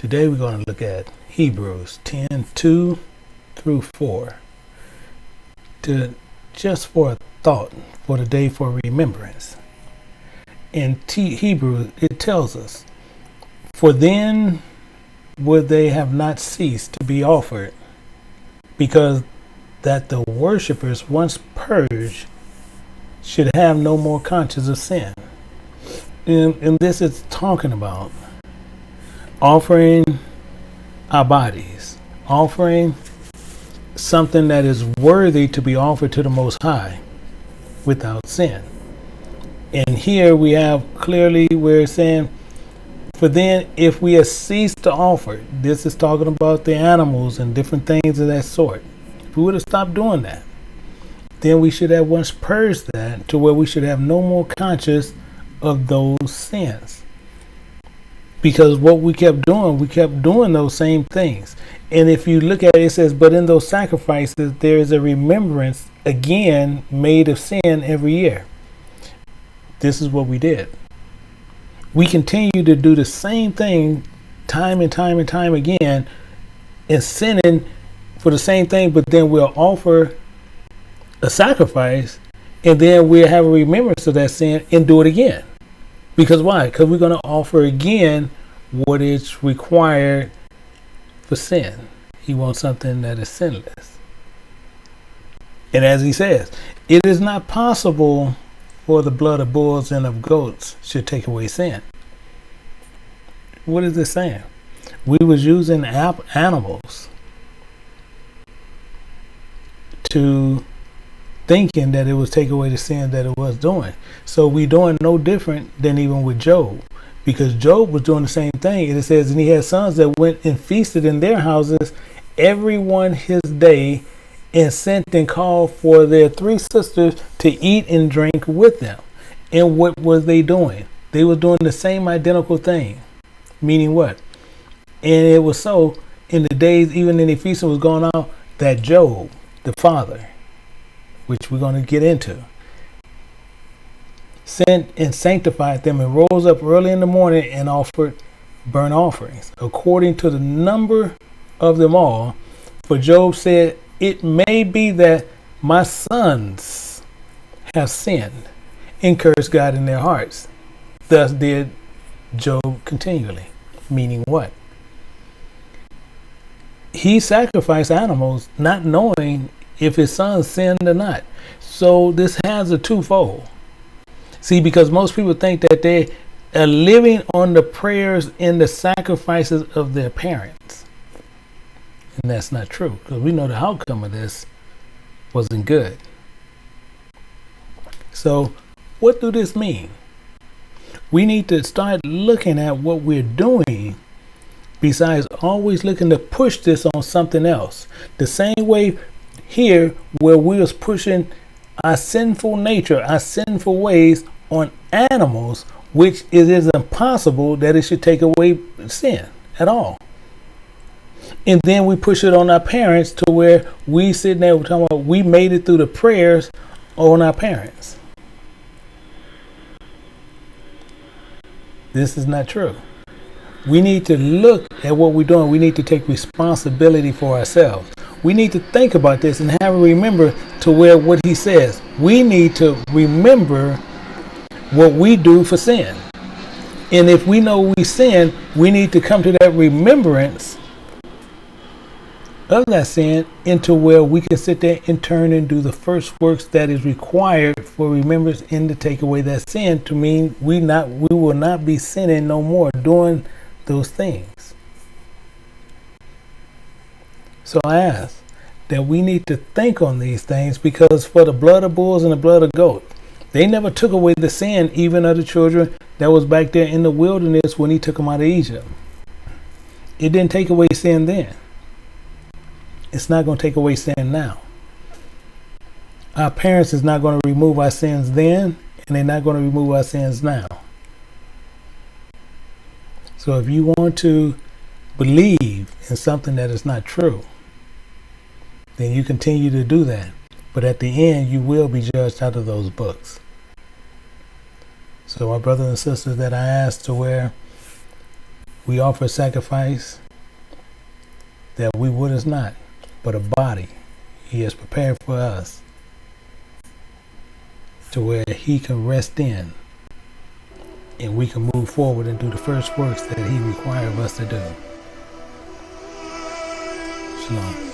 Today we're going to look at Hebrews 10:2 through 4. Just for a thought for the day for remembrance. In Hebrews it tells us, "For then would they have not ceased to be offered, because that the worshippers once purged should have no more conscience of sin." And this is talking about offering our bodies, offering something that is worthy to be offered to the Most High without sin. And here we have clearly where it's saying, for then if we have ceased to offer, this is talking about the animals and different things of that sort. If we would have stopped doing that, then we should have once purged that to where we should have no more conscience of those sins. Because what we kept doing those same things. And if you look at it, it says, but in those sacrifices, there is a remembrance again made of sin every year. This is what we did. We continue to do the same thing time and time and time again and sinning for the same thing, but then we'll offer a sacrifice and then we'll have a remembrance of that sin and do it again. Because why? Because we're going to offer again what is required for sin. He wants something that is sinless. And as he says, it is not possible for the blood of bulls and of goats should take away sin. What is this saying? We was using animals to thinking that it was take away the sin that it was doing. So we doing no different than even with Job, because Job was doing the same thing. And it says, and he had sons that went and feasted in their houses, every one his day, and sent and called for their 3 sisters to eat and drink with them. And what was they doing? They were doing the same identical thing. Meaning what? And it was so in the days, even in the feasting was going on, that Job, the father, which we're going to get into, sent and sanctified them and rose up early in the morning and offered burnt offerings according to the number of them all. For Job said, it may be that my sons have sinned and cursed God in their hearts. Thus did Job continually. Meaning what? He sacrificed animals not knowing if his sons sinned or not. So this has a twofold. See, because most people think that they are living on the prayers and the sacrifices of their parents. And that's not true, because we know the outcome of this wasn't good. So what do this mean? We need to start looking at what we're doing besides always looking to push this on something else. The same way here where we was pushing our sinful nature, our sinful ways on animals, which it is impossible that it should take away sin at all. And then we push it on our parents to where we sitting there talking about we made it through the prayers on our parents. This is not true. We need to look at what we're doing. We need to take responsibility for ourselves. We need to think about this and have a remember to where what he says. We need to remember what we do for sin. And if we know we sin, we need to come to that remembrance of that sin into where we can sit there and turn and do the first works that is required for remembrance and to take away that sin, to mean we will not be sinning no more doing those things. So I ask that we need to think on these things, because for the blood of bulls and the blood of goats, they never took away the sin even of the children that was back there in the wilderness when he took them out of Egypt. It didn't take away sin then. It's not going to take away sin now. Our parents is not going to remove our sins then, and they're not going to remove our sins now. So if you want to believe in something that is not true, then you continue to do that. But at the end, you will be judged out of those books. So my brothers and sisters that I asked to where We offer a sacrifice that we would us not, but a body he has prepared for us to where he can rest in and we can move forward and do the first works that he requires of us to do. Shalom.